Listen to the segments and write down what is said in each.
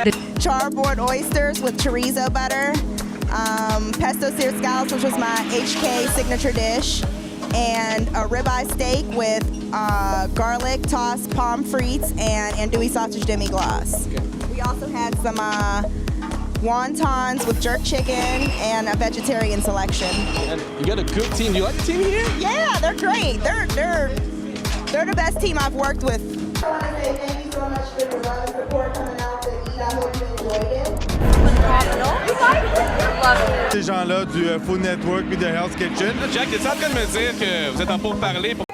Charbroiled oysters with chorizo butter, pesto seared scallops, which was my HK signature dish, and a ribeye steak with garlic tossed pommes frites and andouille sausage demi-glace. We also had some wontons with jerk chicken and a vegetarian selection. And you got a good team. You like the team here? Yeah, they're great. They're the best team I've worked with. I want to say thank you so much for your love and support coming out to eat. I hope you enjoyed it. Ces gens-là du Food Network puis de Hell's Kitchen. Jack, es-tu en train de me dire que vous êtes en pourparlers pour...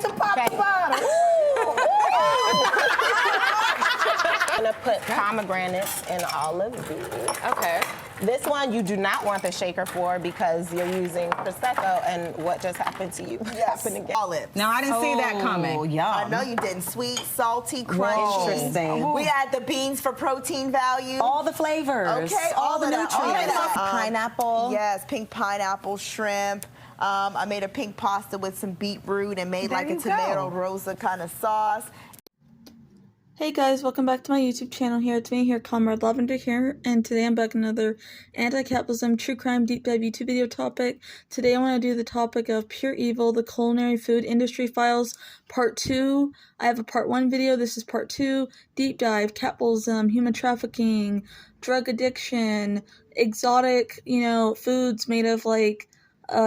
I'm gonna put pomegranates in all of these. Okay. This one you do not want the shaker for because you're using Prosecco, and what just happened to you happened again. Olives. Now, I didn't see that coming. Yum. I know you didn't. Sweet, salty, crunchy. Interesting. We had the beans for protein value. All the flavors. Okay, all the nutrients. Pineapple. Yes, pink pineapple, shrimp. I made a pink pasta with some beetroot and made like a tomato rosa kind of sauce. Hey guys, welcome back to my YouTube channel here. It's me here, Comrade Lavender here, and today I'm back with another anti-capitalism true crime deep dive YouTube video topic. Today I want to do the topic of pure evil, the culinary food industry files, part 2. I have a part 1 video, this is part 2, deep dive, capitalism, human trafficking, drug addiction, exotic, foods made of like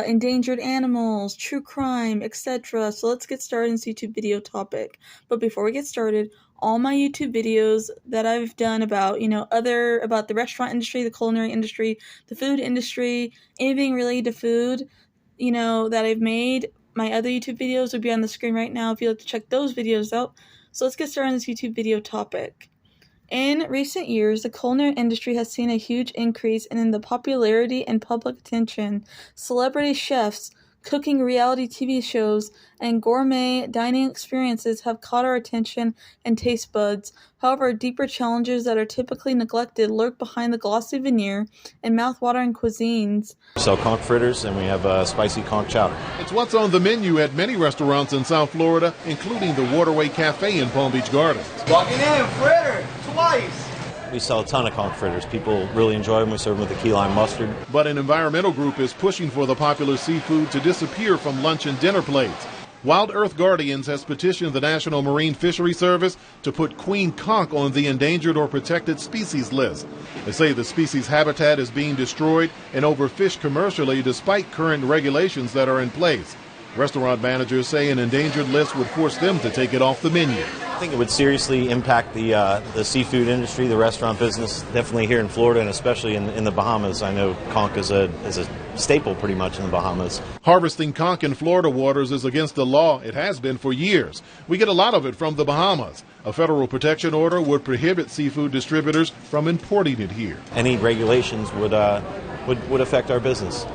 endangered animals, true crime, etc. So let's get started in this YouTube video topic. But before we get started, all my YouTube videos that I've done about, about the restaurant industry, the culinary industry, the food industry, anything related to food, that I've made, my other YouTube videos would be on the screen right now if you'd like to check those videos out. So let's get started on this YouTube video topic. In recent years, the culinary industry has seen a huge increase in the popularity and public attention. Celebrity chefs, cooking reality TV shows, and gourmet dining experiences have caught our attention and taste buds. However, deeper challenges that are typically neglected lurk behind the glossy veneer and mouthwatering cuisines. We sell conch fritters, and we have spicy conch chowder. It's what's on the menu at many restaurants in South Florida, including the Waterway Cafe in Palm Beach Gardens. Walking in, fritter, twice. We sell a ton of conch fritters. People really enjoy them. We serve them with a key lime mustard. But an environmental group is pushing for the popular seafood to disappear from lunch and dinner plates. Wild Earth Guardians has petitioned the National Marine Fishery Service to put queen conch on the endangered or protected species list. They say the species habitat is being destroyed and overfished commercially despite current regulations that are in place. Restaurant managers say an endangered list would force them to take it off the menu. I think it would seriously impact the seafood industry, the restaurant business, definitely here in Florida and especially in the Bahamas. I know conch is a staple pretty much in the Bahamas. Harvesting conch in Florida waters is against the law. It has been for years. We get a lot of it from the Bahamas. A federal protection order would prohibit seafood distributors from importing it here. Any regulations would affect our business.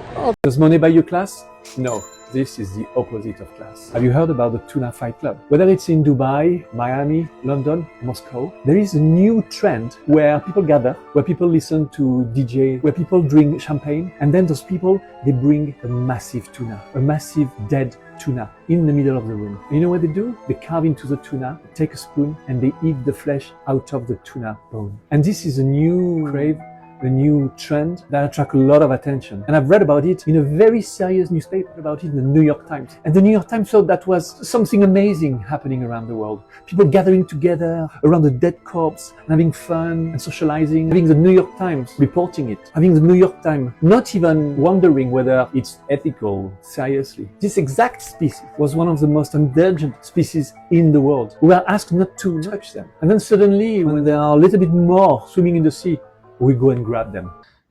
Does money buy you class? No. This is the opposite of class. Have you heard about the Tuna Fight Club? Whether it's in Dubai, Miami, London, Moscow, there is a new trend where people gather, where people listen to DJ, where people drink champagne, and then those people, they bring a massive tuna, a massive dead tuna in the middle of the room. And you know what they do? They carve into the tuna, take a spoon, and they eat the flesh out of the tuna bone. And this is a new crave, a new trend that attracts a lot of attention. And I've read about it in a very serious newspaper about it in the New York Times. And the New York Times thought that was something amazing happening around the world. People gathering together around the dead corpse, and having fun and socializing, having the New York Times reporting it, having the New York Times not even wondering whether it's ethical, seriously. This exact species was one of the most endangered species in the world. We were asked not to touch them. And then suddenly, when there are a little bit more swimming in the sea, we go and grab them.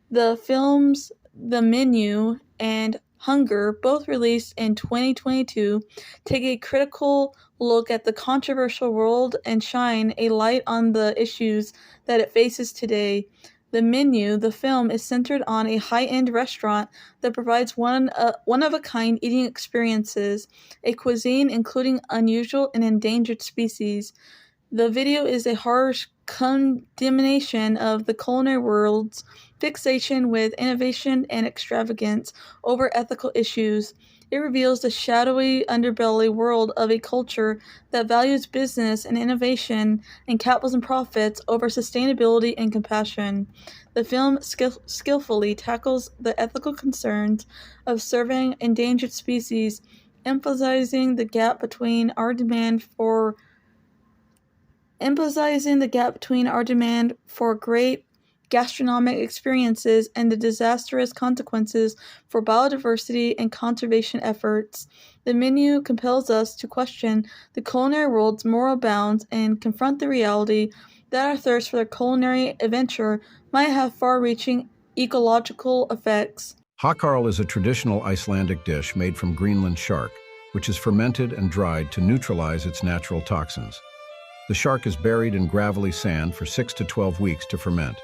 The films The Menu and Hunger, both released in 2022, take a critical look at the controversial world and shine a light on the issues that it faces today. The Menu, the film, is centered on a high-end restaurant that provides one-of-a-kind eating experiences, a cuisine including unusual and endangered species. The video is a harsh condemnation of the culinary world's fixation with innovation and extravagance over ethical issues. It reveals the shadowy underbelly world of a culture that values business and innovation and capitalism profits over sustainability and compassion. The film skillfully tackles the ethical concerns of serving endangered species, emphasizing the gap between our demand for great gastronomic experiences and the disastrous consequences for biodiversity and conservation efforts. The menu compels us to question the culinary world's moral bounds and confront the reality that our thirst for the culinary adventure might have far-reaching ecological effects. Hákarl is a traditional Icelandic dish made from Greenland shark, which is fermented and dried to neutralize its natural toxins. The shark is buried in gravelly sand for 6 to 12 weeks to ferment,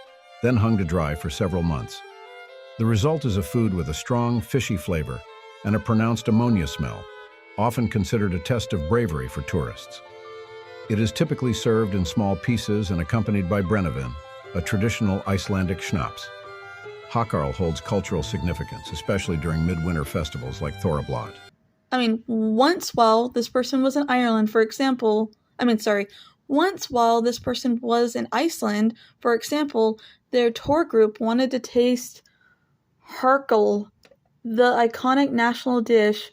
then hung to dry for several months. The result is a food with a strong, fishy flavor and a pronounced ammonia smell, often considered a test of bravery for tourists. It is typically served in small pieces and accompanied by brennivin, a traditional Icelandic schnapps. Hákarl holds cultural significance, especially during midwinter festivals like Thorrablot. Once while this person was in Iceland, for example, their tour group wanted to taste hákarl, the iconic national dish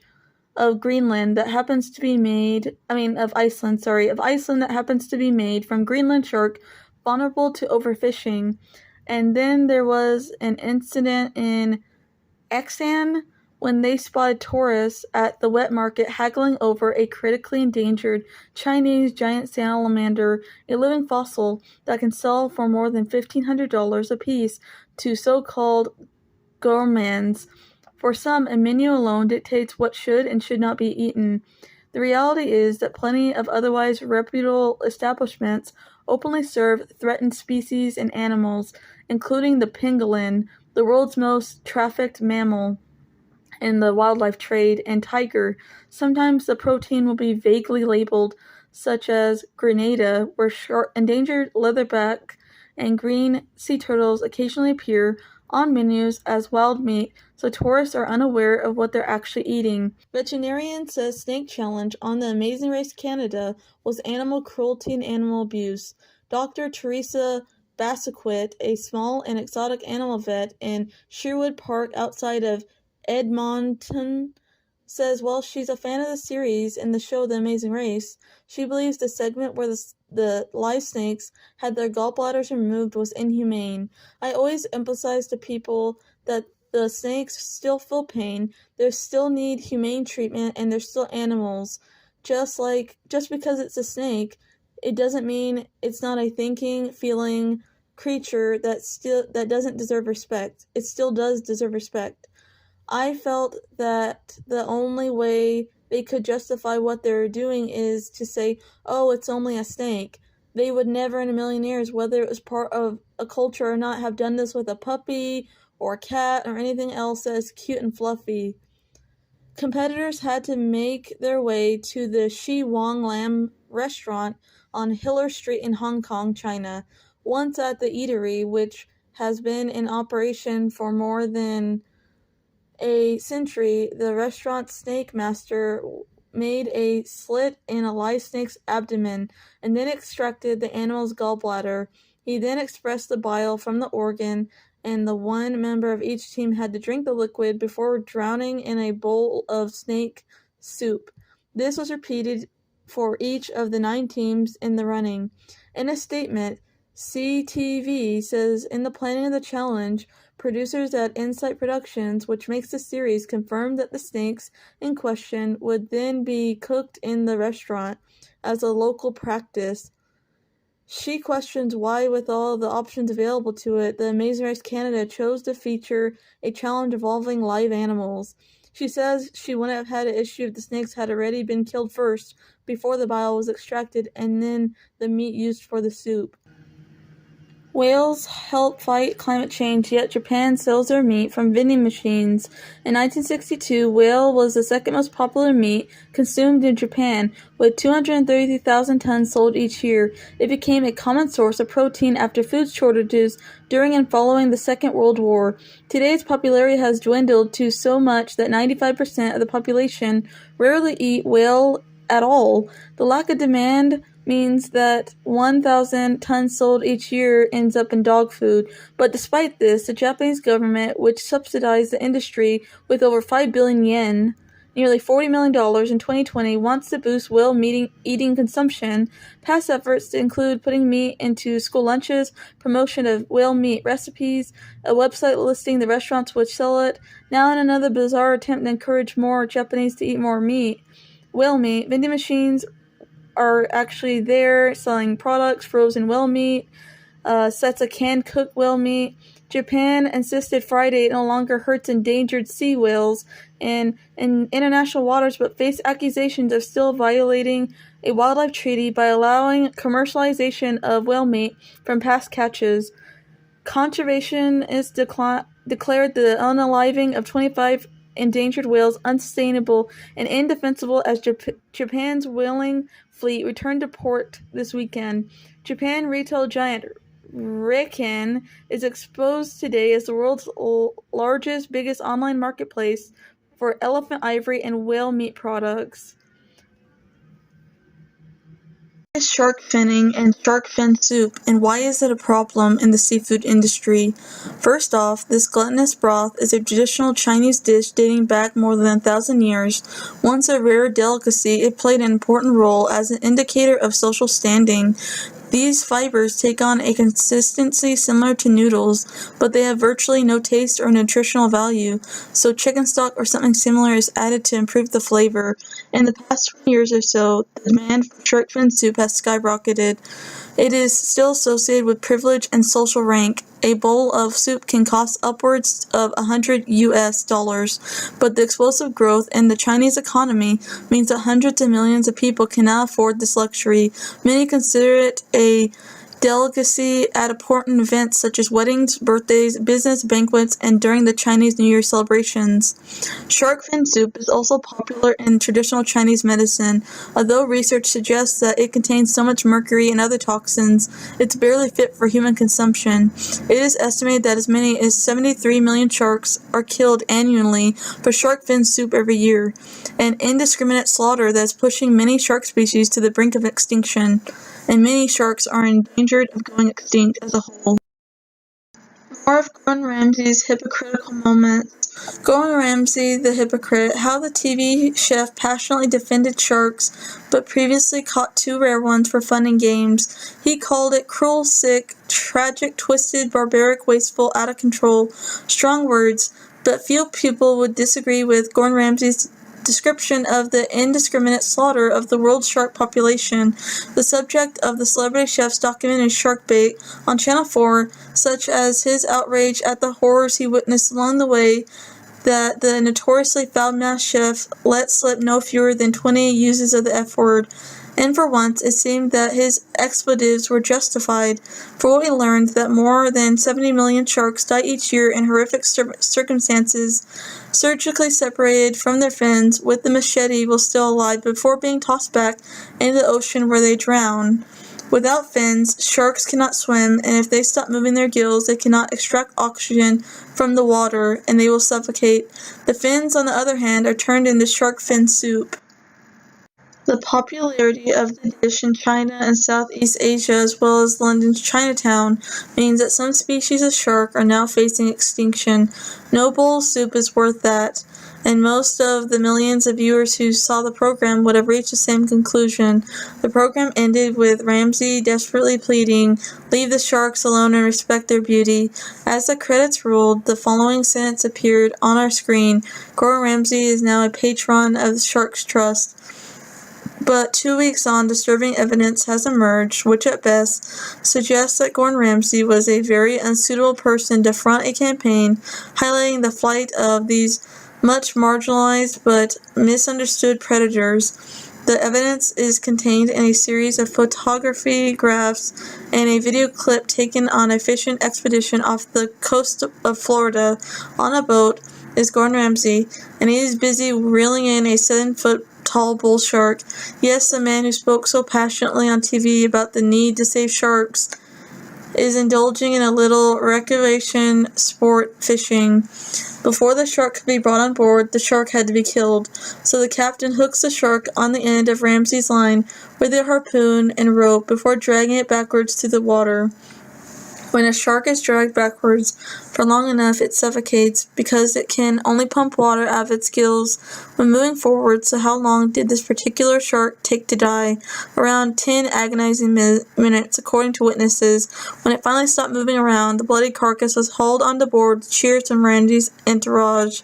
of Greenland that happens to be made, of Iceland that happens to be made from Greenland shark vulnerable to overfishing. And then there was an incident in Xi'an when they spotted tourists at the wet market haggling over a critically endangered Chinese giant salamander, a living fossil that can sell for more than $1,500 a piece to so-called gourmets. For some, a menu alone dictates what should and should not be eaten. The reality is that plenty of otherwise reputable establishments openly serve threatened species and animals, including the pangolin, the world's most trafficked mammal in the wildlife trade, and tiger. Sometimes the protein will be vaguely labeled, such as Grenada, where endangered leatherback and green sea turtles occasionally appear on menus as wild meat, so tourists are unaware of what they're actually eating. Veterinarian says snake challenge on the Amazing Race Canada was animal cruelty and animal abuse. Dr. Teresa Bassequit, a small and exotic animal vet in Sherwood Park outside of Edmonton, says while she's a fan of the series and the show The Amazing Race, she believes the segment where the live snakes had their gallbladders removed was inhumane. I always emphasize to people that the snakes still feel pain, they still need humane treatment, and they're still animals. Just because it's a snake, it doesn't mean it's not a thinking, feeling creature that doesn't deserve respect. It still does deserve respect. I felt that the only way they could justify what they're doing is to say, oh, it's only a snake. They would never in a million years, whether it was part of a culture or not, have done this with a puppy or a cat or anything else that is cute and fluffy. Competitors had to make their way to the Xi'an lamb restaurant on Hiller Street in Hong Kong, China. Once at the eatery, which has been in operation for more than a century, the restaurant's snake master made a slit in a live snake's abdomen and then extracted the animal's gallbladder. He then expressed the bile from the organ, and the one member of each team had to drink the liquid before drowning in a bowl of snake soup. This was repeated for each of the 9 teams in the running. In a statement, CTV says in the planning of the challenge, producers at Insight Productions, which makes the series, confirmed that the snakes in question would then be cooked in the restaurant as a local practice. She questions why, with all the options available to it, the Amazing Race Canada chose to feature a challenge involving live animals. She says she wouldn't have had an issue if the snakes had already been killed first, before the bile was extracted, and then the meat used for the soup. Whales help fight climate change, yet Japan sells their meat from vending machines. In 1962, whale was the second most popular meat consumed in Japan, with 233,000 tons sold each year. It became a common source of protein after food shortages during and following the Second World War. Today, its popularity has dwindled to so much that 95% of the population rarely eat whale at all. The lack of demand means that 1,000 tons sold each year ends up in dog food. But despite this, the Japanese government, which subsidized the industry with over 5 billion yen, nearly $40 million in 2020, wants to boost whale meat eating consumption. Past efforts include putting meat into school lunches, promotion of whale meat recipes, a website listing the restaurants which sell it. Now in another bizarre attempt to encourage more Japanese to eat more meat, whale meat, vending machines are actually there selling products, frozen whale meat, sets of canned cooked whale meat. Japan insisted Friday it no longer hurts endangered sea whales in international waters, but faced accusations of still violating a wildlife treaty by allowing commercialization of whale meat from past catches. Conservationists declared the unaliving of 25 endangered whales unsustainable and indefensible as Japan's whaling fleet returned to port this weekend. Japan retail giant Riken is exposed today as the world's largest, biggest online marketplace for elephant ivory and whale meat products. Is shark finning and shark fin soup, and why is it a problem in the seafood industry? First off, this gluttonous broth is a traditional Chinese dish dating back more than 1,000 years. Once a rare delicacy, it played an important role as an indicator of social standing. These fibers take on a consistency similar to noodles, but they have virtually no taste or nutritional value, so chicken stock or something similar is added to improve the flavor. In the past 20 years or so, the demand for shark fin soup has skyrocketed. It is still associated with privilege and social rank. A bowl of soup can cost upwards of $100, but the explosive growth in the Chinese economy means that hundreds of millions of people cannot afford this luxury. Many consider it a delicacy at important events such as weddings, birthdays, business banquets, and during the Chinese New Year celebrations. Shark fin soup is also popular in traditional Chinese medicine. Although research suggests that it contains so much mercury and other toxins, it's barely fit for human consumption. It is estimated that as many as 73 million sharks are killed annually for shark fin soup every year, an indiscriminate slaughter that is pushing many shark species to the brink of extinction, and many sharks are endangered of going extinct as a whole. More of Gordon Ramsay's hypocritical moments. Gordon Ramsay, the hypocrite, how the TV chef passionately defended sharks, but previously caught 2 rare ones for fun and games. He called it cruel, sick, tragic, twisted, barbaric, wasteful, out of control. Strong words, but few people would disagree with Gordon Ramsay's description of the indiscriminate slaughter of the world's shark population. The subject of the celebrity chef's documentary Shark Bait on Channel 4, such as his outrage at the horrors he witnessed along the way, that the notoriously foul-mouthed chef let slip no fewer than 20 uses of the F word. And for once, it seemed that his expletives were justified, for we learned that more than 70 million sharks die each year in horrific circumstances, surgically separated from their fins, with the machete while still alive, before being tossed back into the ocean where they drown. Without fins, sharks cannot swim, and if they stop moving their gills, they cannot extract oxygen from the water, and they will suffocate. The fins, on the other hand, are turned into shark fin soup. The popularity of the dish in China and Southeast Asia, as well as London's Chinatown, means that some species of shark are now facing extinction. No bowl of soup is worth that, and most of the millions of viewers who saw the program would have reached the same conclusion. The program ended with Ramsay desperately pleading, "Leave the sharks alone and respect their beauty." As the credits rolled, the following sentence appeared on our screen: Gordon Ramsay is now a patron of the Sharks Trust. But 2 weeks on, disturbing evidence has emerged, which at best suggests that Gordon Ramsay was a very unsuitable person to front a campaign highlighting the plight of these much marginalized but misunderstood predators. The evidence is contained in a series of photography graphs and a video clip taken on a fishing expedition off the coast of Florida. On a boat is Gordon Ramsay, and he is busy reeling in a 7-foot-tall bull shark. Yes, the man who spoke so passionately on TV about the need to save sharks is indulging in a little recreation sport fishing. Before the shark could be brought on board, the shark had to be killed. So the captain hooks the shark on the end of Ramsay's line with a harpoon and rope before dragging it backwards through the water. When a shark is dragged backwards for long enough, it suffocates because it can only pump water out of its gills when moving forward. So how long did this particular shark take to die? Around 10 agonizing minutes, according to witnesses. When it finally stopped moving around, the bloody carcass was hauled onto board with cheers from Ramsay's entourage.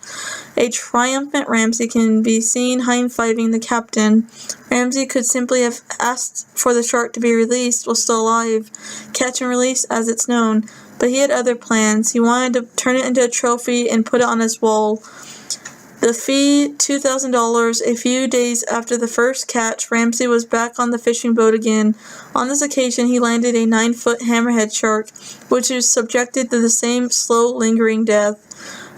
A triumphant Ramsay can be seen high-fiving the captain. Ramsay could simply have asked for the shark to be released while still alive, catch and release as it's known, but he had other plans. He wanted to turn it into a trophy and put it on his wall. The fee, $2,000. A few days after the first catch, Ramsay was back on the fishing boat again. On this occasion, he landed a 9-foot hammerhead shark, which was subjected to the same slow, lingering death.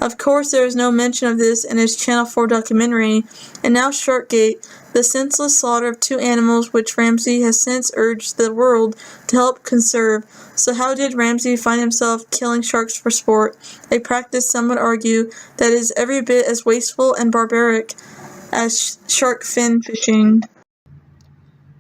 Of course, there is no mention of this in his Channel 4 documentary. And now Sharkgate, the senseless slaughter of 2 animals which Ramsay has since urged the world to help conserve. So how did Ramsay find himself killing sharks for sport, a practice some would argue that is every bit as wasteful and barbaric as shark fin fishing?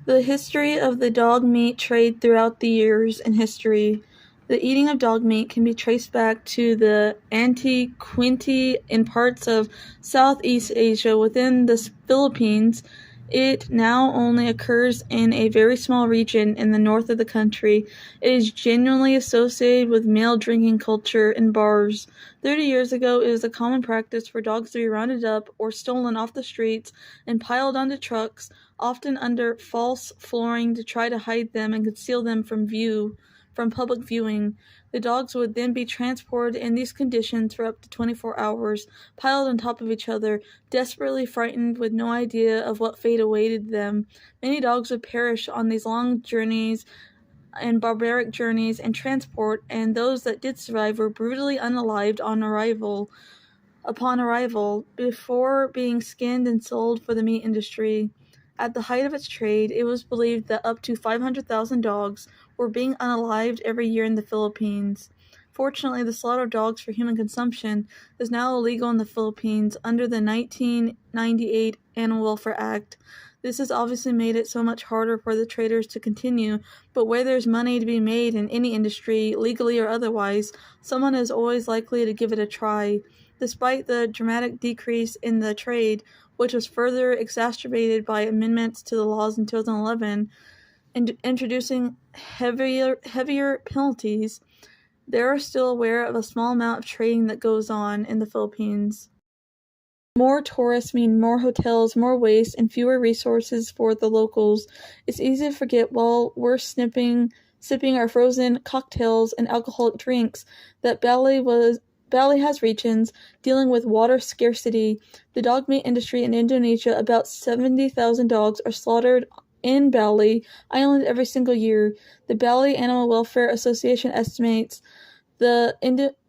The history of the dog meat trade throughout the years in history. The eating of dog meat can be traced back to the Antiquity in parts of Southeast Asia. Within the Philippines, it now only occurs in a very small region in the north of the country. It is genuinely associated with male drinking culture in bars. 30 years ago, it was a common practice for dogs to be rounded up or stolen off the streets and piled onto trucks, often under false flooring to try to hide them and conceal them from public viewing. The dogs would then be transported in these conditions for up to 24 hours, piled on top of each other, desperately frightened with no idea of what fate awaited them. Many dogs would perish on these long journeys and barbaric journeys and transport, and those that did survive were brutally unalived upon arrival, before being skinned and sold for the meat industry. At the height of its trade, it was believed that up to 500,000 dogs were being unalived every year in the Philippines. Fortunately, the slaughter of dogs for human consumption is now illegal in the Philippines under the 1998 Animal Welfare Act. This has obviously made it so much harder for the traders to continue, but where there's money to be made in any industry, legally or otherwise, someone is always likely to give it a try. Despite the dramatic decrease in the trade, which was further exacerbated by amendments to the laws in 2011, and introducing heavier penalties, they are still aware of a small amount of trading that goes on in the Philippines. More tourists mean more hotels, more waste, and fewer resources for the locals. It's easy to forget while we're sipping our frozen cocktails and alcoholic drinks that Bali has regions dealing with water scarcity. The dog meat industry in Indonesia, about 70,000 dogs are slaughtered in Bali Island every single year. The Bali Animal Welfare Association estimates the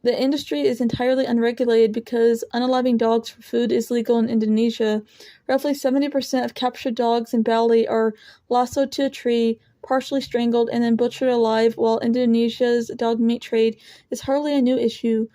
industry is entirely unregulated because unaliving dogs for food is legal in Indonesia. Roughly 70% of captured dogs in Bali are lassoed to a tree, partially strangled, and then butchered alive, while Indonesia's dog meat trade is hardly a new issue.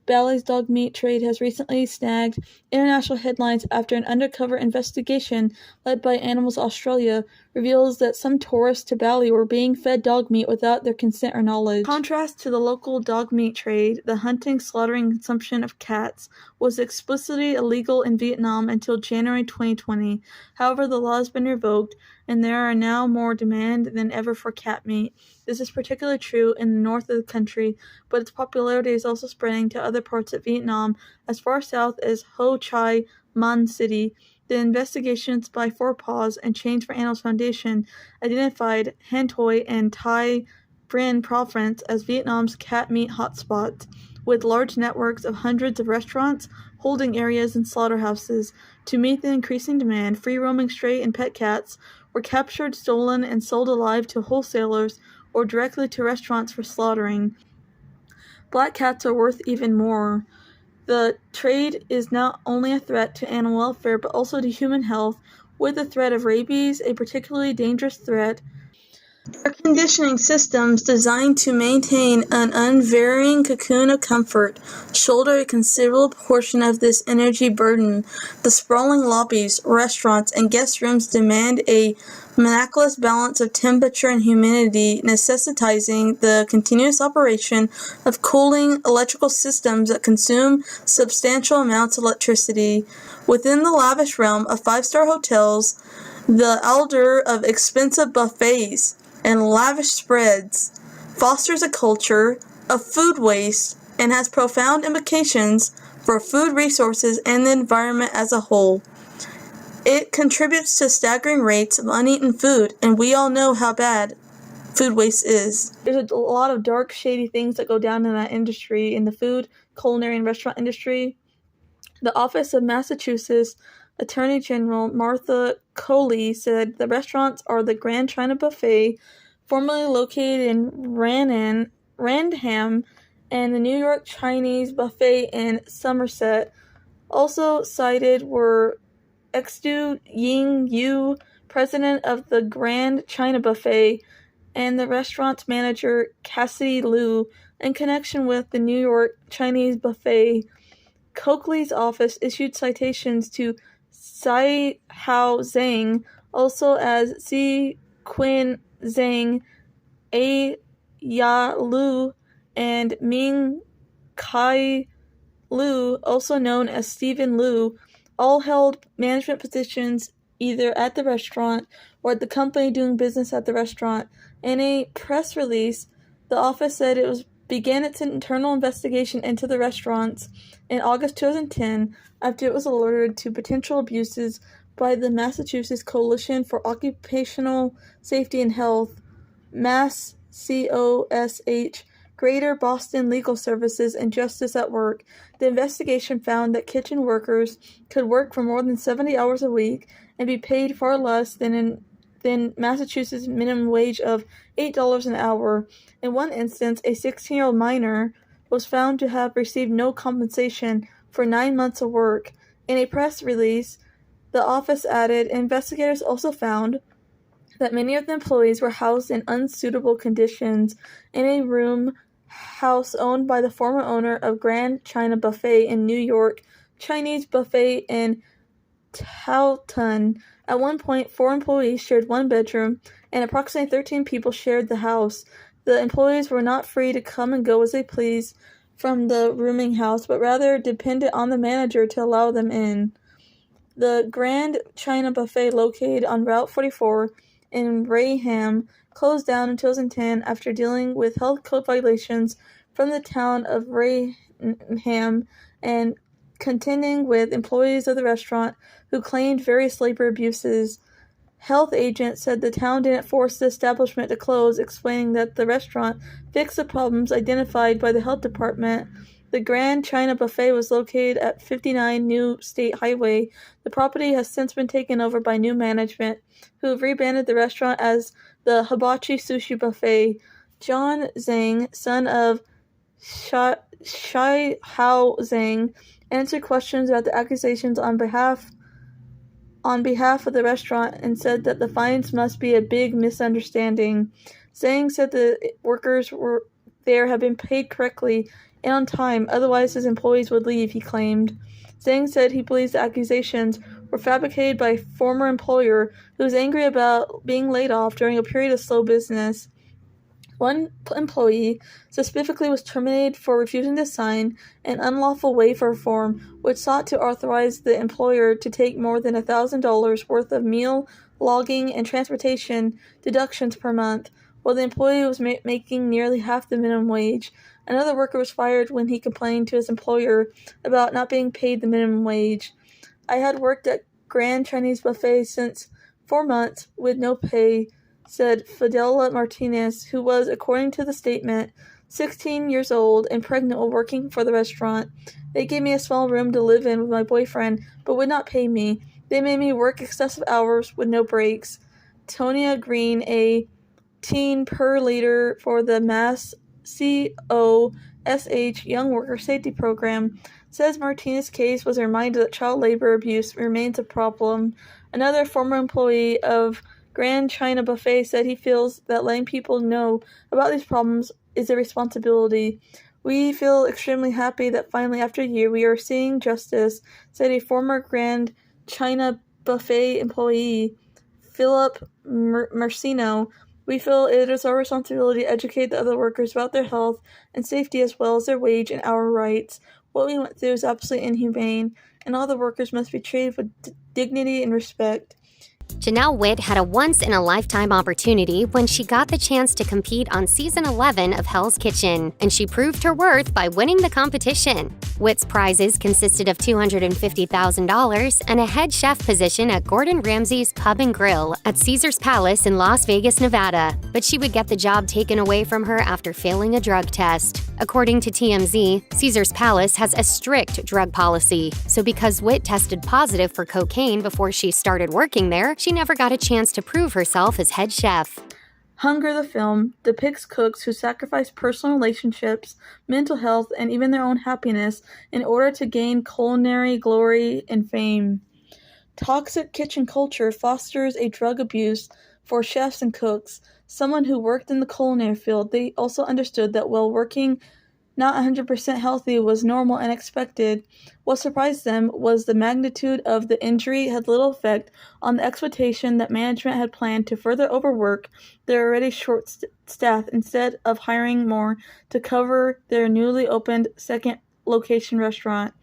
Bali's dog meat trade has recently snagged international headlines after an undercover investigation led by Animals Australia reveals that some tourists to Bali were being fed dog meat without their consent or knowledge. Contrast to the local dog meat trade, the hunting, slaughtering, and consumption of cats was explicitly illegal in Vietnam until January 2020. However, the law has been revoked, and there are now more demand than ever for cat meat. This is particularly true in the north of the country, but its popularity is also spreading to other parts of Vietnam, as far south as Ho Chi Minh City. The investigations by Four Paws and Change for Animals Foundation identified Han Toi and Thai Brin Province as Vietnam's cat meat hotspots, with large networks of hundreds of restaurants, holding areas and slaughterhouses. To meet the increasing demand, free-roaming stray and pet cats were captured, stolen, and sold alive to wholesalers or directly to restaurants for slaughtering. Black cats are worth even more. The trade is not only a threat to animal welfare but also to human health, with the threat of rabies, a particularly dangerous threat. Air conditioning systems designed to maintain an unvarying cocoon of comfort shoulder a considerable portion of this energy burden. The sprawling lobbies, restaurants, and guest rooms demand a miraculous balance of temperature and humidity, necessitating the continuous operation of cooling electrical systems that consume substantial amounts of electricity. Within the lavish realm of five-star hotels, the allure of expensive buffets and lavish spreads fosters a culture of food waste and has profound implications for food resources and the environment as a whole. It contributes to staggering rates of uneaten food, and we all know how bad food waste is. There's a lot of dark, shady things that go down in that industry, in the food, culinary, and restaurant industry. The Office of Massachusetts Attorney General Martha Coley said the restaurants are the Grand China Buffet, formerly located in Randham, and the New York Chinese Buffet in Somerset. Also cited were Extu Ying Yu, president of the Grand China Buffet, and the restaurant's manager Cassidy Liu, in connection with the New York Chinese Buffet. Coakley's office issued citations to Tsai Hao Zhang, also as Xi Qin Zhang, A Ya Lu, and Ming Kai Lu, also known as Stephen Liu. All held management positions either at the restaurant or at the company doing business at the restaurant. In a press release, the office said it began its internal investigation into the restaurants in August 2010 after it was alerted to potential abuses by the Massachusetts Coalition for Occupational Safety and Health, MassCOSH, Greater Boston Legal Services, and Justice at Work. The investigation found that kitchen workers could work for more than 70 hours a week and be paid far less than Massachusetts minimum wage of $8 an hour. In one instance, a 16-year-old minor was found to have received no compensation for 9 months of work. In a press release, the office added, investigators also found that many of the employees were housed in unsuitable conditions in a room house owned by the former owner of Grand China Buffet in New York, Chinese Buffet in Taunton. At one point, 4 employees shared one bedroom, and approximately 13 people shared the house. The employees were not free to come and go as they pleased from the rooming house, but rather depended on the manager to allow them in. The Grand China Buffet, located on Route 44 in Rayham, closed down in 2010 after dealing with health code violations from the town of Rayham and contending with employees of the restaurant who claimed various labor abuses. Health agents said the town didn't force the establishment to close, explaining that the restaurant fixed the problems identified by the health department. The Grand China Buffet was located at 59 New State Highway. The property has since been taken over by new management, who have rebranded the restaurant as the Hibachi Sushi Buffet. John Zhang, son of Shai Hao Zhang, answered questions about the accusations on behalf of the restaurant and said that the findings must be a big misunderstanding. Zhang said the workers have been paid correctly and on time, otherwise his employees would leave, he claimed. Zhang said he believes the accusations were fabricated by a former employer who was angry about being laid off during a period of slow business. One employee specifically was terminated for refusing to sign an unlawful waiver form which sought to authorize the employer to take more than $1,000 worth of meal, logging, and transportation deductions per month, while the employee was making nearly half the minimum wage. Another worker was fired when he complained to his employer about not being paid the minimum wage. I had worked at Grand Chinese Buffet since 4 months with no pay, said Fidela Martinez, who was, according to the statement, 16 years old and pregnant while working for the restaurant. They gave me a small room to live in with my boyfriend, but would not pay me. They made me work excessive hours with no breaks. Tonya Green, a teen per leader for the Mass COSH Young Worker Safety Program, says Martinez's case was a reminder that child labor abuse remains a problem. Another former employee of Grand China Buffet said he feels that letting people know about these problems is a responsibility. We feel extremely happy that finally, after a year, we are seeing justice, said a former Grand China Buffet employee, Philip Marcino. We feel it is our responsibility to educate the other workers about their health and safety as well as their wage and hour rights. What we went through is absolutely inhumane, and all the workers must be treated with dignity and respect. Janelle Witt had a once-in-a-lifetime opportunity when she got the chance to compete on Season 11 of Hell's Kitchen, and she proved her worth by winning the competition. Witt's prizes consisted of $250,000 and a head chef position at Gordon Ramsay's Pub and Grill at Caesars Palace in Las Vegas, Nevada, but she would get the job taken away from her after failing a drug test. According to TMZ, Caesars Palace has a strict drug policy, so because Witt tested positive for cocaine before she started working there, she never got a chance to prove herself as head chef. Hunger, the film, depicts cooks who sacrifice personal relationships, mental health, and even their own happiness in order to gain culinary glory and fame. Toxic kitchen culture fosters a drug abuse for chefs and cooks. Someone who worked in the culinary field, they also understood that while working not 100% healthy was normal and expected. What surprised them was the magnitude of the injury had little effect on the exploitation that management had planned to further overwork their already short staff instead of hiring more to cover their newly opened second location restaurant.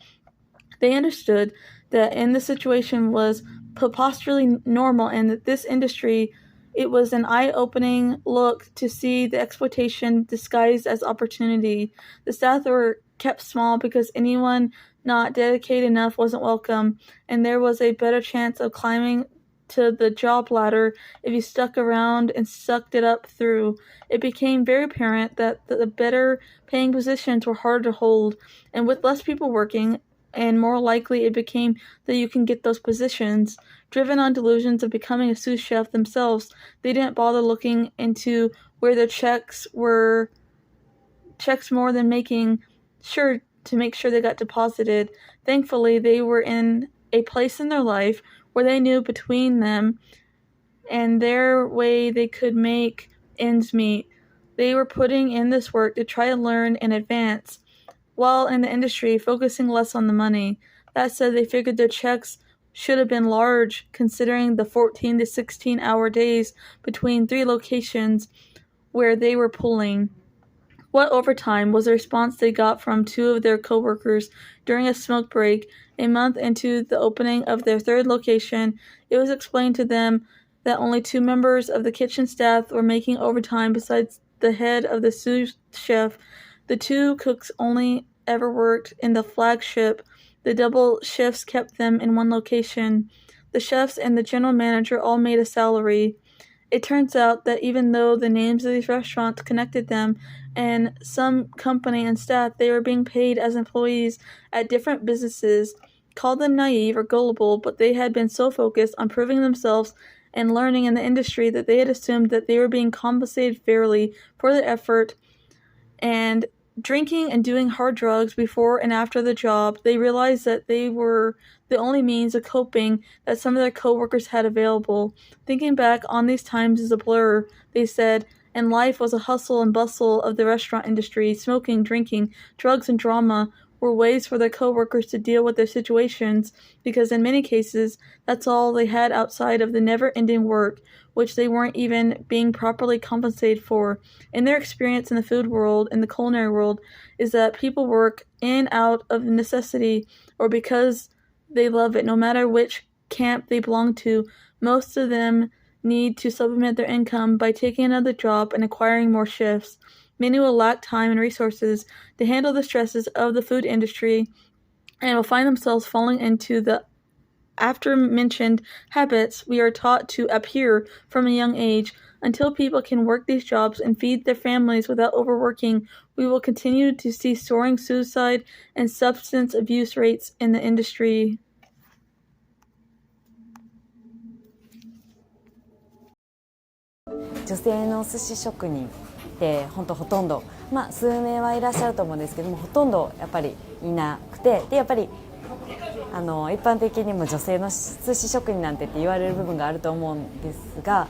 They understood that in the situation was preposterously normal and that this industry, it was an eye-opening look to see the exploitation disguised as opportunity. The staff were kept small because anyone not dedicated enough wasn't welcome, and there was a better chance of climbing to the job ladder if you stuck around and sucked it up through. It became very apparent that the better paying positions were harder to hold, and with less people working, and more likely it became that you can get those positions. Driven on delusions of becoming a sous chef themselves, they didn't bother looking into where their checks more than making sure to make sure they got deposited. Thankfully, they were in a place in their life where they knew between them and their way they could make ends meet. They were putting in this work to try to learn and advance, while in the industry focusing less on the money. That said, they figured their checks should have been large considering the 14 to 16 hour days between 3 locations where they were pulling. What overtime was the response they got from 2 of their co-workers during a smoke break a month into the opening of their 3rd location. It was explained to them that only 2 members of the kitchen staff were making overtime besides the head of the sous chef. The 2 cooks only ever worked in the flagship. The double shifts kept them in one location. The chefs and the general manager all made a salary. It turns out that even though the names of these restaurants connected them and some company and staff, they were being paid as employees at different businesses. Call them naive or gullible, but they had been so focused on proving themselves and learning in the industry that they had assumed that they were being compensated fairly for their effort. And drinking and doing hard drugs before and after the job, they realized that they were the only means of coping that some of their co-workers had available. Thinking back on these times is a blur, they said, and life was a hustle and bustle of the restaurant industry. Smoking, drinking, drugs, and drama were ways for their co-workers to deal with their situations, because in many cases, that's all they had outside of the never-ending work, which they weren't even being properly compensated for. In their experience in the food world, in the culinary world, is that people work in out of necessity or because they love it, no matter which camp they belong to. Most of them need to supplement their income by taking another job and acquiring more shifts. Many will lack time and resources to handle the stresses of the food industry and will find themselves falling into the after-mentioned habits we are taught to abhor from a young age. Until people can work these jobs and feed their families without overworking, we will continue to see soaring suicide and substance abuse rates in the industry.女性の寿司職人ってほとんど、数名はいらっしゃると思うんですけども、ほとんどやっぱりいなくて、でやっぱり一般的にも女性の寿司職人なんてって言われる部分があると思うんですが、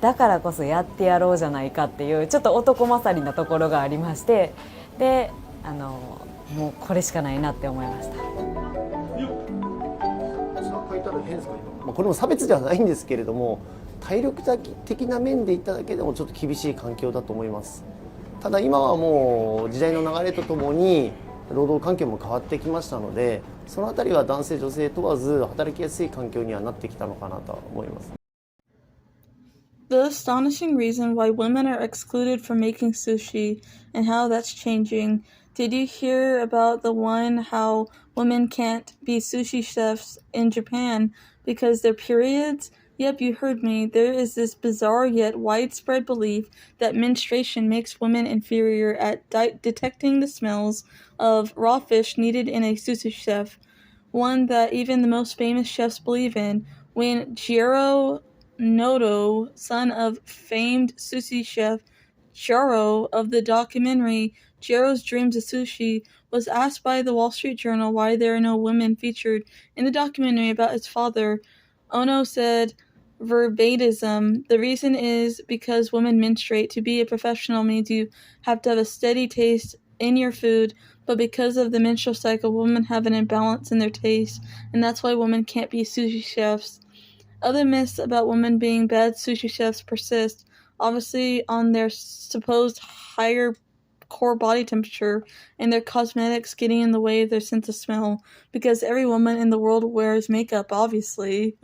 だからこそやってやろうじゃないかっていうちょっと男勝りなところがありまして、でもうこれしかないなって思いました。これも差別ではないんですけれども、体力的な面でいっただけでもちょっと厳しい環境だと思います。ただ今はもう時代の流れとともに労働環境も変わってきましたので、そのあたりは男性女性問わず働きやすい環境にはなってきたのかなと思います。The astonishing reason why women are excluded from making sushi and how that's changing. Did you hear about the one how women can't be sushi chefs in Japan because their periods? Yep, you heard me. There is this bizarre yet widespread belief that menstruation makes women inferior at detecting the smells of raw fish needed in a sushi chef, one that even the most famous chefs believe in. When Jiro Noto, son of famed sushi chef Jiro of the documentary Jiro's Dreams of Sushi, was asked by the Wall Street Journal why there are no women featured in the documentary about his father, Ono said, verbatim, the reason is because women menstruate. To be a professional means you have to have a steady taste in your food, but because of the menstrual cycle, women have an imbalance in their taste, and that's why women can't be sushi chefs. Other myths about women being bad sushi chefs persist, obviously on their supposed higher core body temperature and their cosmetics getting in the way of their sense of smell, because every woman in the world wears makeup, obviously.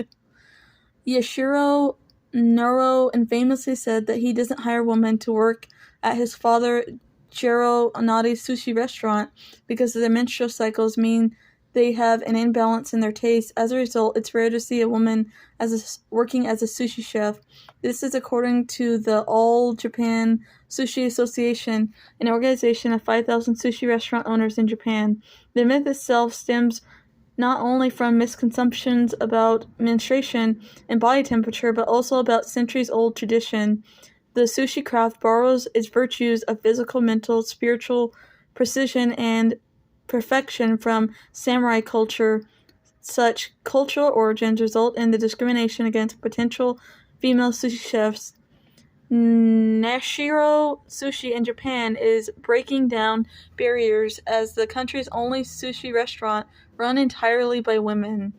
Yashiro Noro infamously said that he doesn't hire women to work at his father Jiro Onadi's sushi restaurant because their menstrual cycles mean they have an imbalance in their taste. As a result, it's rare to see a woman working as a sushi chef. This is according to the All Japan Sushi Association, an organization of 5,000 sushi restaurant owners in Japan. The myth itself stems not only from misconceptions about menstruation and body temperature, but also about centuries-old tradition. The sushi craft borrows its virtues of physical, mental, spiritual precision, and perfection from samurai culture. Such cultural origins result in the discrimination against potential female sushi chefs. Nashiro Sushi in Japan is breaking down barriers as the country's only sushi restaurant run entirely by women.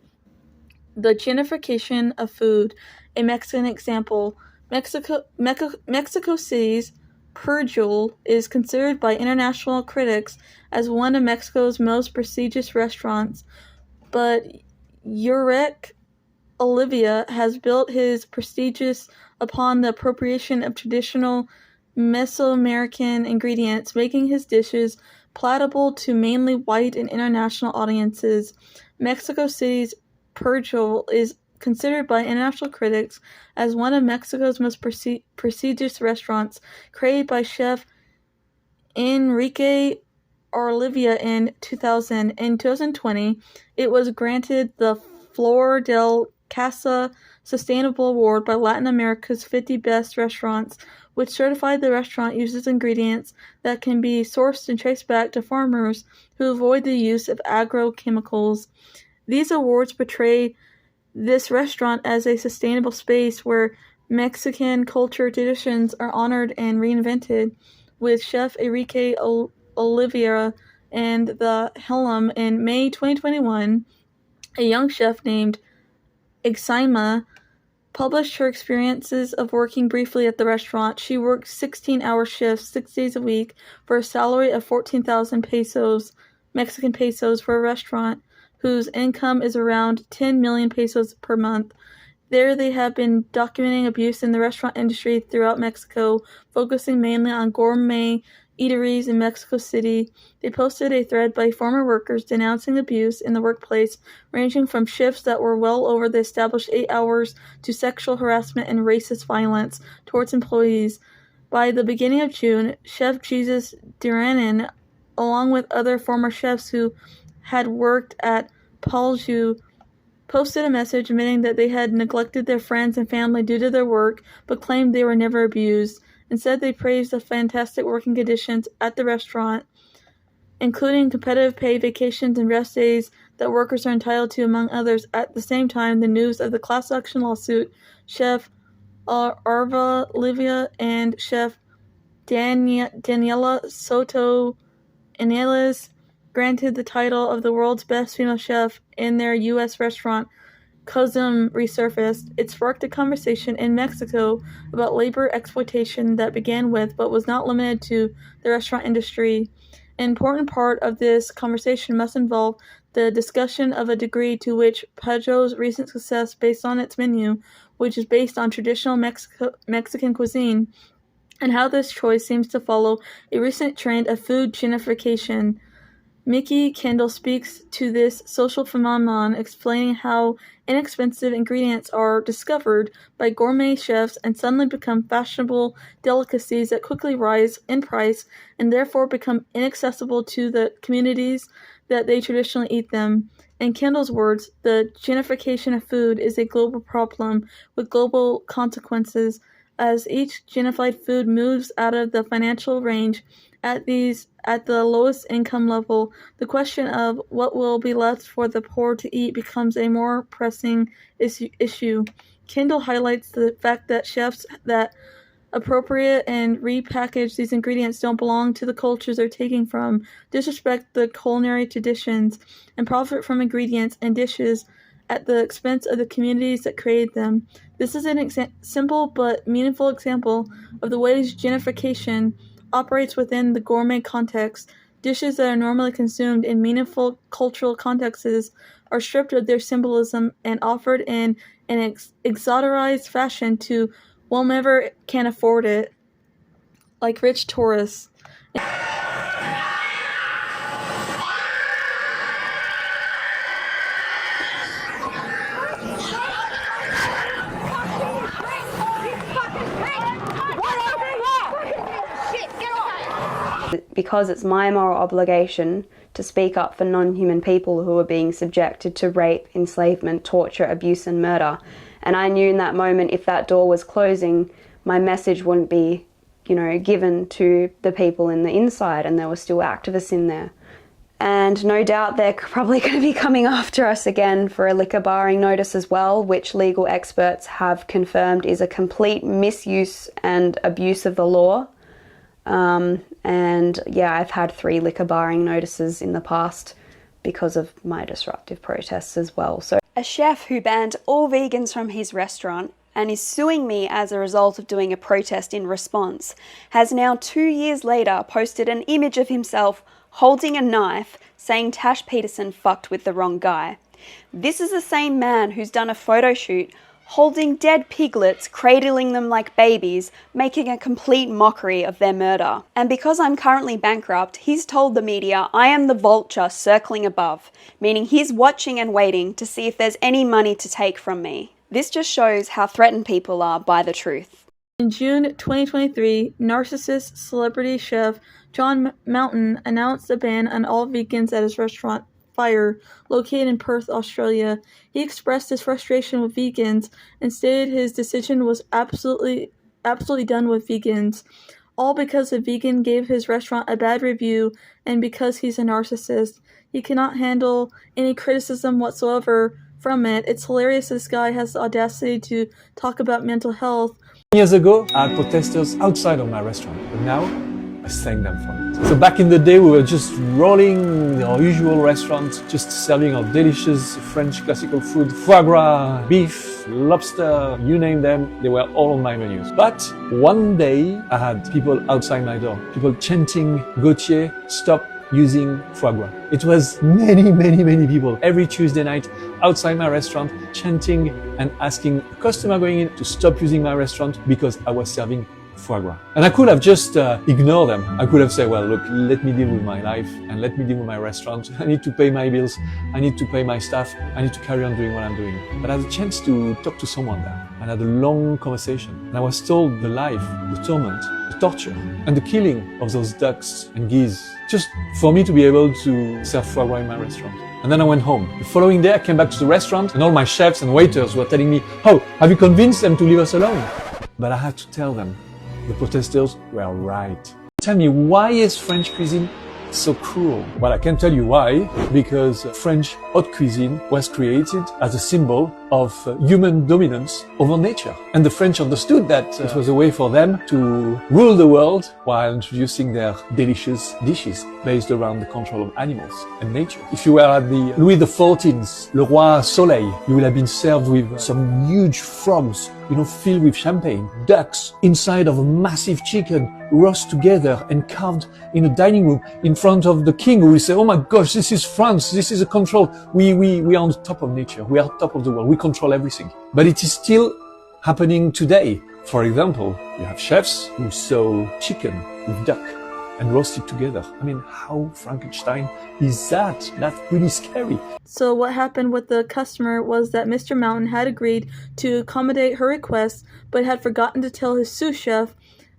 The Genification of Food, a Mexican example. Mexico City's Purjul is considered by international critics as one of Mexico's most prestigious restaurants, but Yurek Olivia has built his prestigious upon the appropriation of traditional Mesoamerican ingredients, making his dishes palatable to mainly white and international audiences. Mexico City's Purjul is considered by international critics as one of Mexico's most prestigious restaurants, created by chef Enrique Olivia in 2000. In 2020, it was granted the Flor del Casa Sustainable Award by Latin America's 50 Best Restaurants, which certified the restaurant uses ingredients that can be sourced and traced back to farmers who avoid the use of agrochemicals. These awards portray this restaurant as a sustainable space where Mexican culture traditions are honored and reinvented, with Chef Enrique Olivera and the helm. In May 2021, a young chef named Xi'an published her experiences of working briefly at the restaurant. She worked 16-hour shifts 6 days a week for a salary of 14,000 pesos, Mexican pesos, for a restaurant whose income is around 10 million pesos per month. There they have been documenting abuse in the restaurant industry throughout Mexico, focusing mainly on gourmet eateries in Mexico City. They posted a thread by former workers denouncing abuse in the workplace, ranging from shifts that were well over the established 8 hours to sexual harassment and racist violence towards employees. By the beginning of June, Chef Jesus Duranin, along with other former chefs who had worked at Paulju, posted a message admitting that they had neglected their friends and family due to their work, but claimed they were never abused. Instead, they praised the fantastic working conditions at the restaurant, including competitive pay, vacations, and rest days that workers are entitled to, among others. At the same time, the news of the class action lawsuit, Chef Arva Livia and Chef Daniela Soto Inales, granted the title of the world's best female chef in their U.S. restaurant, Cuisine, resurfaced. It sparked a conversation in Mexico about labor exploitation that began with, but was not limited to, the restaurant industry. An important part of this conversation must involve the discussion of a degree to which Pedro's recent success based on its menu, which is based on traditional Mexican cuisine, and how this choice seems to follow a recent trend of food genification. Mickey Kendall speaks to this social phenomenon, explaining how inexpensive ingredients are discovered by gourmet chefs and suddenly become fashionable delicacies that quickly rise in price and therefore become inaccessible to the communities that they traditionally eat them. In Kendall's words, the genification of food is a global problem with global consequences. As each genified food moves out of the financial range at the lowest income level, the question of what will be left for the poor to eat becomes a more pressing issue. Kendall highlights the fact that chefs that appropriate and repackage these ingredients don't belong to the cultures they're taking from, disrespect the culinary traditions, and profit from ingredients and dishes at the expense of the communities that created them. This is an simple but meaningful example of the ways genification operates within the gourmet context. Dishes that are normally consumed in meaningful cultural contexts are stripped of their symbolism and offered in an exoticized fashion to whomever can afford it, like rich tourists. Because it's my moral obligation to speak up for non-human people who are being subjected to rape, enslavement, torture, abuse and murder. And I knew in that moment if that door was closing, my message wouldn't be, given to the people in the inside, and there were still activists in there. And no doubt they're probably going to be coming after us again for a liquor barring notice as well, which legal experts have confirmed is a complete misuse and abuse of the law. And yeah, I've had 3 liquor barring notices in the past because of my disruptive protests as well. So a chef who banned all vegans from his restaurant and is suing me as a result of doing a protest in response has now 2 years later posted an image of himself holding a knife saying Tash Peterson fucked with the wrong guy. This is the same man who's done a photo shoot holding dead piglets, cradling them like babies, making a complete mockery of their murder. And because I'm currently bankrupt, he's told the media I am the vulture circling above, meaning he's watching and waiting to see if there's any money to take from me. This just shows how threatened people are by the truth. In June 2023, narcissist celebrity chef John Mountain announced a ban on all vegans at his restaurant Fire, located in Perth, Australia. He expressed his frustration with vegans and stated his decision was absolutely done with vegans, all because a vegan gave his restaurant a bad review and because he's a narcissist. He cannot handle any criticism whatsoever from it. It's hilarious this guy has the audacity to talk about mental health. Years ago, I had protesters outside of my restaurant, but now I thank them for it. So back in the day, we were just rolling our usual restaurant, just serving our delicious French classical food, foie gras, beef, lobster, you name them, they were all on my menus. But one day, I had people outside my door, people chanting, Gautier, stop using foie gras. It was many people every Tuesday night outside my restaurant chanting and asking a customer going in to stop using my restaurant because I was serving foie gras. And I could have just ignored them. I could have said, well, look, let me deal with my life and let me deal with my restaurant. I need to pay my bills. I need to pay my staff. I need to carry on doing what I'm doing. But I had a chance to talk to someone there and had a long conversation. And I was told the life, the torment, the torture, and the killing of those ducks and geese, just for me to be able to serve foie gras in my restaurant. And then I went home. The following day I came back to the restaurant and all my chefs and waiters were telling me, oh, have you convinced them to leave us alone? But I had to tell them, the protesters were right. Tell me, why is French cuisine so cruel? Well, I can tell you why. Because French haute cuisine was created as a symbol of human dominance over nature. And the French understood that it was a way for them to rule the world while introducing their delicious dishes based around the control of animals and nature. If you were at the Louis XIV's Le Roi Soleil, you will have been served with some huge frogs, filled with champagne, ducks inside of a massive chicken, roast together and carved in a dining room in front of the king, who will say, oh my gosh, this is France, this is a control. We are on the top of nature, we are top of the world, we control everything. But it is still happening today. For example, you have chefs who sew chicken with duck and roast it together. I mean, how Frankenstein is that? That's really scary. So what happened with the customer was that Mr. Mountain had agreed to accommodate her request, but had forgotten to tell his sous chef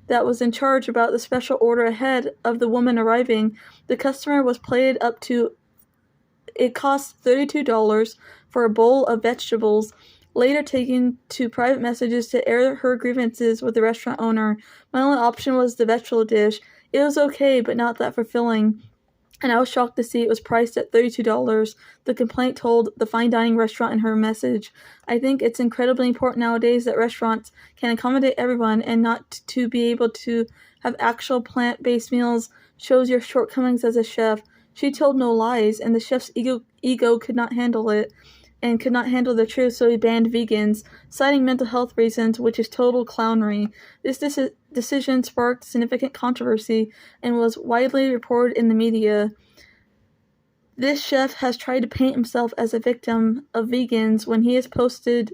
that was in charge about the special order ahead of the woman arriving. The customer was plated up to, it cost $32 for a bowl of vegetables, later taken to private messages to air her grievances with the restaurant owner. My only option was the vegetable dish. It was okay, but not that fulfilling, and I was shocked to see it was priced at $32, the complaint told the fine dining restaurant in her message. I think it's incredibly important nowadays that restaurants can accommodate everyone, and not to be able to have actual plant-based meals shows your shortcomings as a chef. She told no lies, and the chef's ego could not handle it, and could not handle the truth, so he banned vegans, citing mental health reasons, which is total clownery. This decision sparked significant controversy and was widely reported in the media. This chef has tried to paint himself as a victim of vegans when he has posted,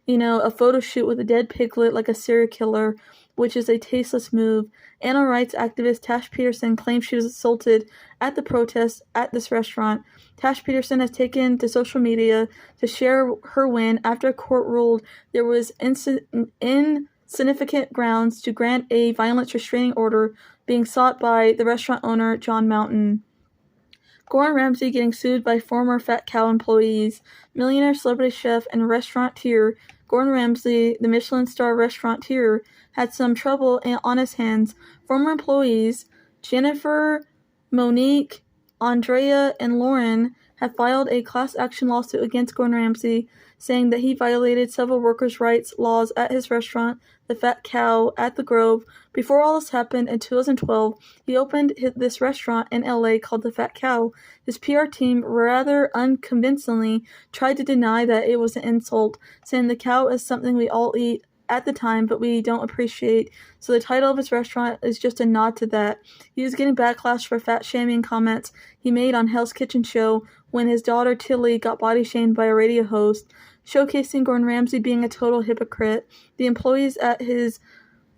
a photo shoot with a dead piglet like a serial killer, which is a tasteless move. Animal rights activist Tash Peterson claims she was assaulted at the protest at this restaurant. Tash Peterson has taken to social media to share her win after a court ruled there was insignificant grounds to grant a violence restraining order being sought by the restaurant owner, John Mountain. Gordon Ramsay getting sued by former Fat Cow employees. Millionaire celebrity chef and restaurateur Gordon Ramsay, the Michelin star restaurateur, had some trouble on his hands. Former employees Jennifer, Monique, Andrea, and Lauren have filed a class action lawsuit against Gordon Ramsay, saying that he violated several workers' rights laws at his restaurant, the Fat Cow, at the Grove. Before all this happened, in 2012, he opened this restaurant in LA called the Fat Cow. His PR team, rather unconvincingly, tried to deny that it was an insult, saying the cow is something we all eat at the time, but we don't appreciate. So the title of his restaurant is just a nod to that. He was getting backlash for fat-shaming comments he made on Hell's Kitchen show when his daughter Tilly got body-shamed by a radio host, showcasing Gordon Ramsay being a total hypocrite. The employees at his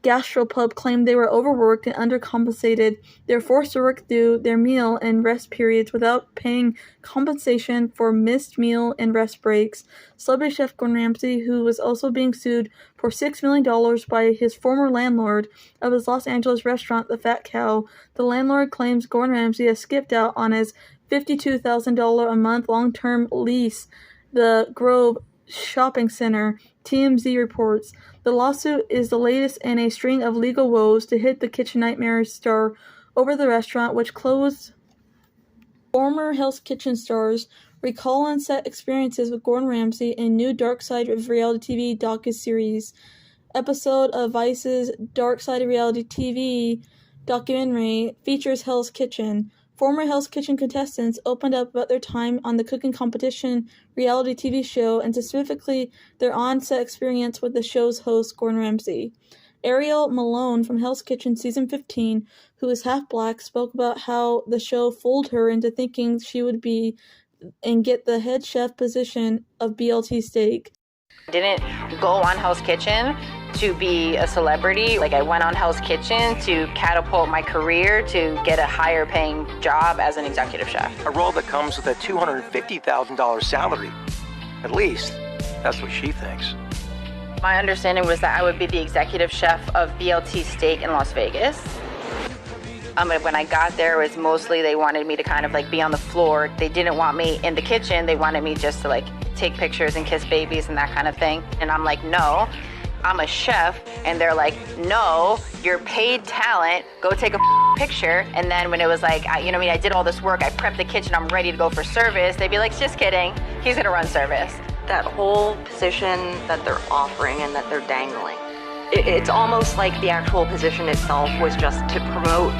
gastropub claimed they were overworked and undercompensated. They were forced to work through their meal and rest periods without paying compensation for missed meal and rest breaks. Celebrity chef Gordon Ramsay, who was also being sued for $6 million by his former landlord of his Los Angeles restaurant, the Fat Cow. The landlord claims Gordon Ramsay has skipped out on his $52,000 a month long-term lease, the Grove Shopping Center. TMZ reports. The lawsuit is the latest in a string of legal woes to hit the Kitchen Nightmares star over the restaurant, which closed. Former Hell's Kitchen stars recall on-set experiences with Gordon Ramsay in new Dark Side of Reality TV docuseries. Episode of Vice's Dark Side of Reality TV documentary features Hell's Kitchen. Former Hell's Kitchen contestants opened up about their time on the cooking competition reality TV show, and specifically their on-set experience with the show's host, Gordon Ramsay. Ariel Malone from Hell's Kitchen Season 15, who is half black, spoke about how the show fooled her into thinking she would be and get the head chef position of BLT Steak. Didn't go on Hell's Kitchen to be a celebrity. Like I went on Hell's Kitchen to catapult my career to get a higher paying job as an executive chef. A role that comes with a $250,000 salary, at least. That's what she thinks. My understanding was that I would be the executive chef of BLT Steak in Las Vegas. When I got there, it was mostly they wanted me to kind of like be on the floor. They didn't want me in the kitchen. They wanted me just to like take pictures and kiss babies and that kind of thing. And I'm like, no, I'm a chef. And they're like, no, you're paid talent. Go take a picture. And then when it was like, I did all this work. I prepped the kitchen. I'm ready to go for service. They'd be like, just kidding. He's gonna run service. That whole position that they're offering and that they're dangling, it's almost like the actual position itself was just to promote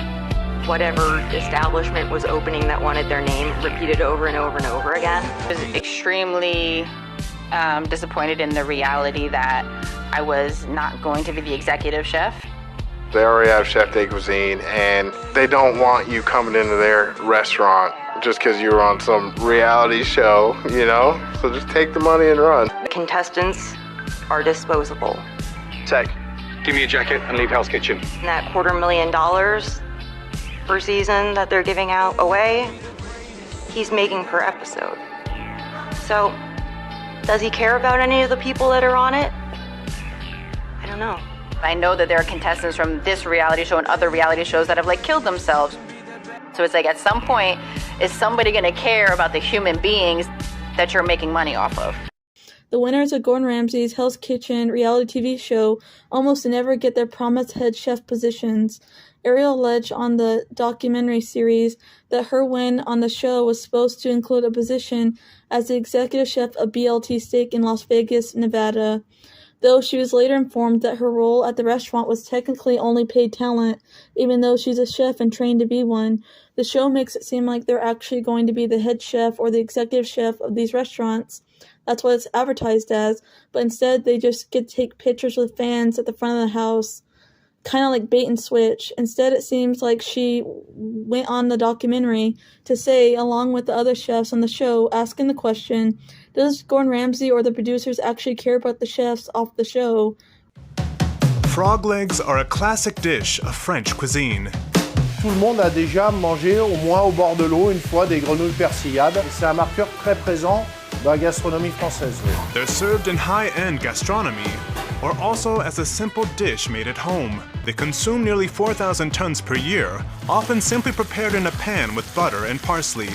whatever establishment was opening that wanted their name repeated over and over and over again. I was extremely disappointed in the reality that I was not going to be the executive chef. They already have Chef de Cuisine, and they don't want you coming into their restaurant just because you're on some reality show, So just take the money and run. The contestants are disposable. Tech, give me a jacket and leave Hell's Kitchen. And that $250,000 per season that they're giving out away, he's making per episode. So, does he care about any of the people that are on it? I don't know. I know that there are contestants from this reality show and other reality shows that have like killed themselves. So it's like at some point, is somebody gonna care about the human beings that you're making money off of? The winners of Gordon Ramsay's Hell's Kitchen reality TV show almost never get their promised head chef positions. Ariel alleged on the documentary series that her win on the show was supposed to include a position as the executive chef of BLT Steak in Las Vegas, Nevada, though she was later informed that her role at the restaurant was technically only paid talent, even though she's a chef and trained to be one. The show makes it seem like they're actually going to be the head chef or the executive chef of these restaurants. That's what it's advertised as, but instead they just get to take pictures with fans at the front of the house. Kind of like bait and switch. Instead, it seems like she went on the documentary to say, along with the other chefs on the show, asking the question, does Gordon Ramsay or the producers actually care about the chefs off the show? Frog legs are a classic dish of French cuisine. Tout le monde a déjà mangé, au moins au bord de l'eau, une fois des grenouilles persillades. C'est un marqueur très présent dans la gastronomie française. They're served in high-end gastronomy, or also as a simple dish made at home. They consume nearly 4,000 tons per year, often simply prepared in a pan with butter and parsley.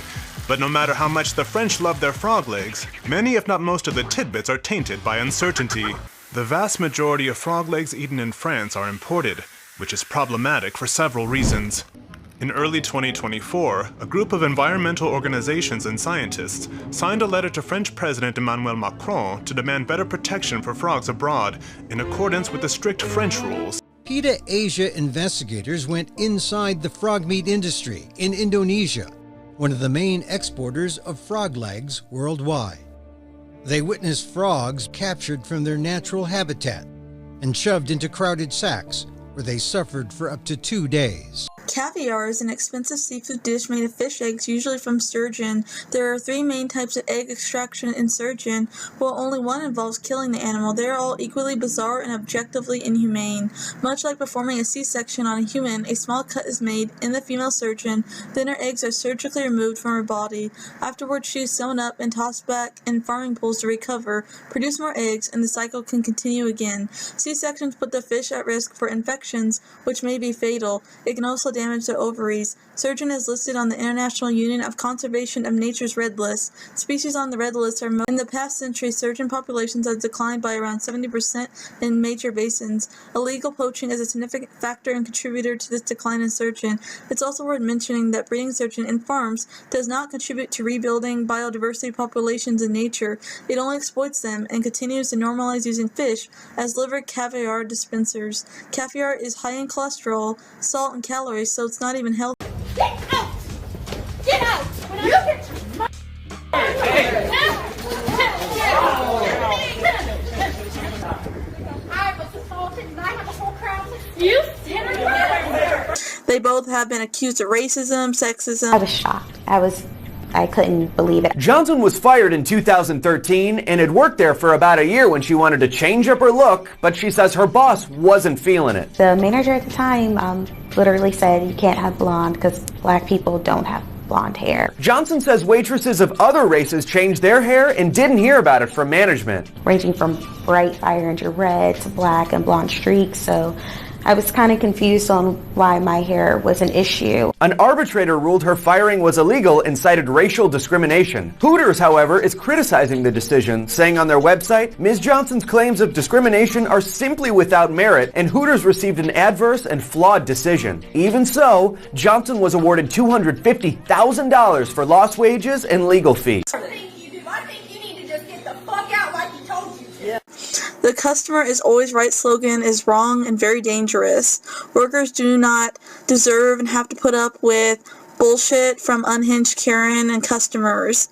But no matter how much the French love their frog legs, many if not most of the tidbits are tainted by uncertainty. The vast majority of frog legs eaten in France are imported, which is problematic for several reasons. In early 2024, a group of environmental organizations and scientists signed a letter to French President Emmanuel Macron to demand better protection for frogs abroad in accordance with the strict French rules. PETA Asia investigators went inside the frog meat industry in Indonesia, one of the main exporters of frog legs worldwide. They witnessed frogs captured from their natural habitat and shoved into crowded sacks, where they suffered for up to 2 days. Caviar is an expensive seafood dish made of fish eggs, usually from sturgeon. There are 3 main types of egg extraction in sturgeon, while only one involves killing the animal. They are all equally bizarre and objectively inhumane. Much like performing a C-section on a human, a small cut is made in the female sturgeon, then her eggs are surgically removed from her body. Afterwards, she is sewn up and tossed back in farming pools to recover, produce more eggs, and the cycle can continue again. C-sections put the fish at risk for infections, which may be fatal. It can also damage their ovaries. Sturgeon is listed on the International Union of Conservation of Nature's Red List. Species on the Red List are in the past century, sturgeon populations have declined by around 70% in major basins. Illegal poaching is a significant factor and contributor to this decline in sturgeon. It's also worth mentioning that breeding sturgeon in farms does not contribute to rebuilding biodiversity populations in nature. It only exploits them and continues to normalize using fish as liver caviar dispensers. Caviar is high in cholesterol, salt, and calories, so it's not even healthy. Get out! Get out! You I was assaulted and I have a whole crowd. You They both have been accused of racism, sexism. I was shocked. I was I couldn't believe it. Johnson was fired in 2013 and had worked there for about a year when she wanted to change up her look, but she says her boss wasn't feeling it. The manager at the time literally said you can't have blonde because black people don't have blonde hair. Johnson says waitresses of other races changed their hair and didn't hear about it from management. Ranging from bright fire into red to black and blonde streaks, so I was kind of confused on why my hair was an issue. An arbitrator ruled her firing was illegal and cited racial discrimination. Hooters, however, is criticizing the decision, saying on their website, Ms. Johnson's claims of discrimination are simply without merit, and Hooters received an adverse and flawed decision. Even so, Johnson was awarded $250,000 for lost wages and legal fees. The customer is always right slogan is wrong and very dangerous. Workers do not deserve and have to put up with bullshit from unhinged Karen and customers.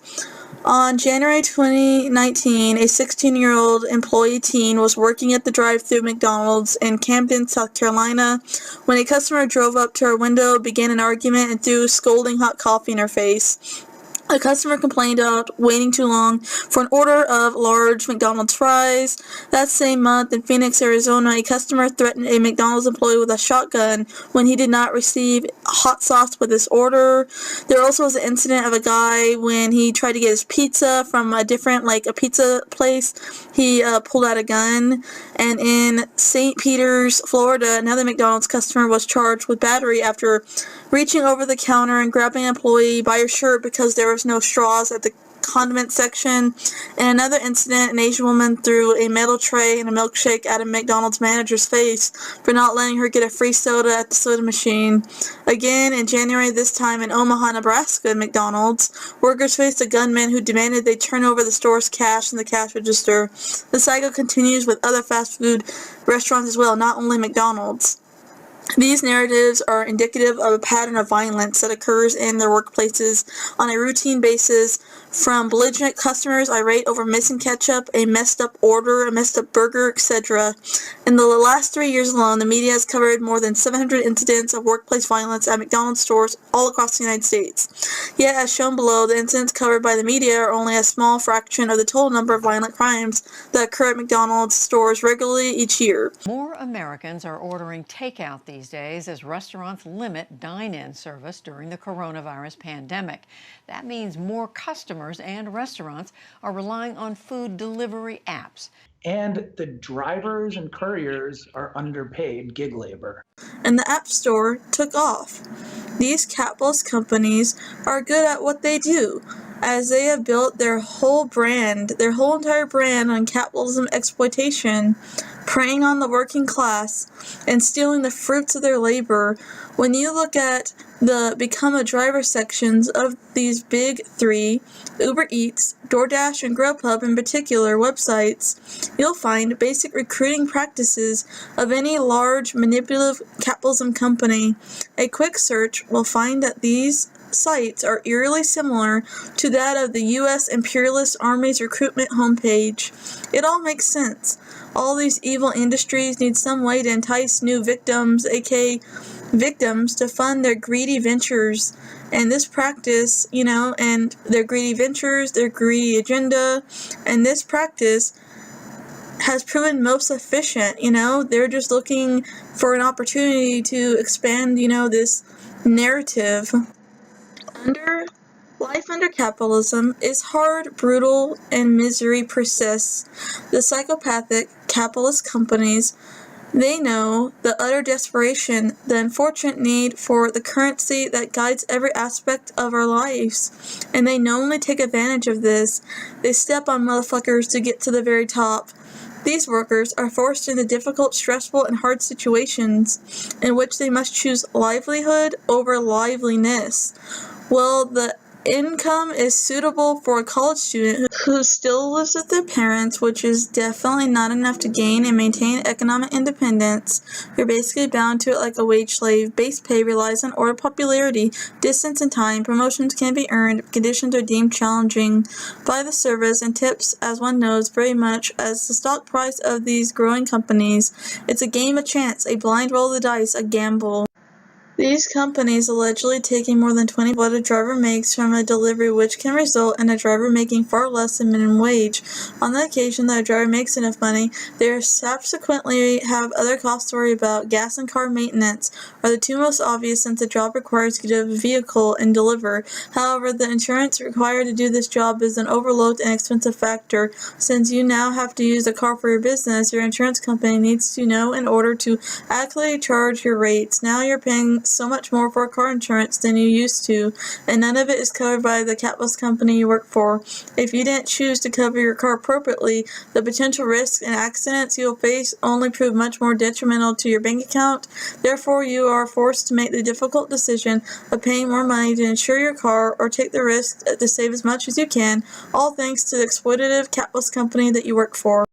On January 2019, a 16-year-old employee teen was working at the drive-thru McDonald's in Camden, South Carolina, when a customer drove up to her window, began an argument, and threw scolding hot coffee in her face. A customer complained about waiting too long for an order of large McDonald's fries. That same month in Phoenix, Arizona, a customer threatened a McDonald's employee with a shotgun when he did not receive hot sauce with his order. There also was an incident of a guy when he tried to get his pizza from a different, a pizza place. He pulled out a gun. And in St. Peters, Florida, another McDonald's customer was charged with battery after reaching over the counter and grabbing an employee by her shirt because there was no straws at the condiment section. In another incident, an Asian woman threw a metal tray and a milkshake at a McDonald's manager's face for not letting her get a free soda at the soda machine. Again, in January, this time in Omaha, Nebraska, McDonald's, workers faced a gunman who demanded they turn over the store's cash in the cash register. The cycle continues with other fast food restaurants as well, not only McDonald's. These narratives are indicative of a pattern of violence that occurs in their workplaces on a routine basis, from belligerent customers irate over missing ketchup, a messed up order, a messed up burger, etc. In the last 3 years alone, the media has covered more than 700 incidents of workplace violence at McDonald's stores all across the United States. Yet, as shown below, the incidents covered by the media are only a small fraction of the total number of violent crimes that occur at McDonald's stores regularly each year. More Americans are ordering takeout these days as restaurants limit dine-in service during the coronavirus pandemic. That means more customers and restaurants are relying on food delivery apps. And the drivers and couriers are underpaid gig labor. And the App Store took off. These capitalist companies are good at what they do, as they have built their whole entire brand on capitalism exploitation, preying on the working class, and stealing the fruits of their labor. When you look at the Become a Driver sections of these big three, Uber Eats, DoorDash, and Grubhub in particular websites, you'll find basic recruiting practices of any large manipulative capitalism company. A quick search will find that these sites are eerily similar to that of the U.S. Imperialist Army's recruitment homepage. It all makes sense. All these evil industries need some way to entice new victims, aka victims, to fund their greedy ventures. And this practice, and their greedy ventures, their greedy agenda, and this practice has proven most efficient. They're just looking for an opportunity to expand, this narrative. Life under capitalism is hard, brutal, and misery persists. The psychopathic capitalist companies, they know the utter desperation, the unfortunate need for the currency that guides every aspect of our lives, and they knowingly take advantage of this. They step on motherfuckers to get to the very top. These workers are forced into difficult, stressful, and hard situations in which they must choose livelihood over liveliness. Well, the income is suitable for a college student who still lives with their parents, which is definitely not enough to gain and maintain economic independence. You're basically bound to it like a wage slave. Base pay relies on order popularity, distance, and time. Promotions can be earned. Conditions are deemed challenging by the service, and tips, as one knows very much as the stock price of these growing companies. It's a game of chance, a blind roll of the dice, a gamble. These companies allegedly taking more than 20% of what a driver makes from a delivery, which can result in a driver making far less than minimum wage. On the occasion that a driver makes enough money, they subsequently have other costs to worry about. Gas and car maintenance are the two most obvious, since the job requires you to have a vehicle and deliver. However, the insurance required to do this job is an overlooked and expensive factor. Since you now have to use a car for your business, your insurance company needs to know in order to accurately charge your rates. Now you're paying so much more for car insurance than you used to, and none of it is covered by the capitalist company you work for. If you didn't choose to cover your car appropriately, the potential risks and accidents you'll face only prove much more detrimental to your bank account. Therefore, you are forced to make the difficult decision of paying more money to insure your car or take the risk to save as much as you can, all thanks to the exploitative capitalist company that you work for.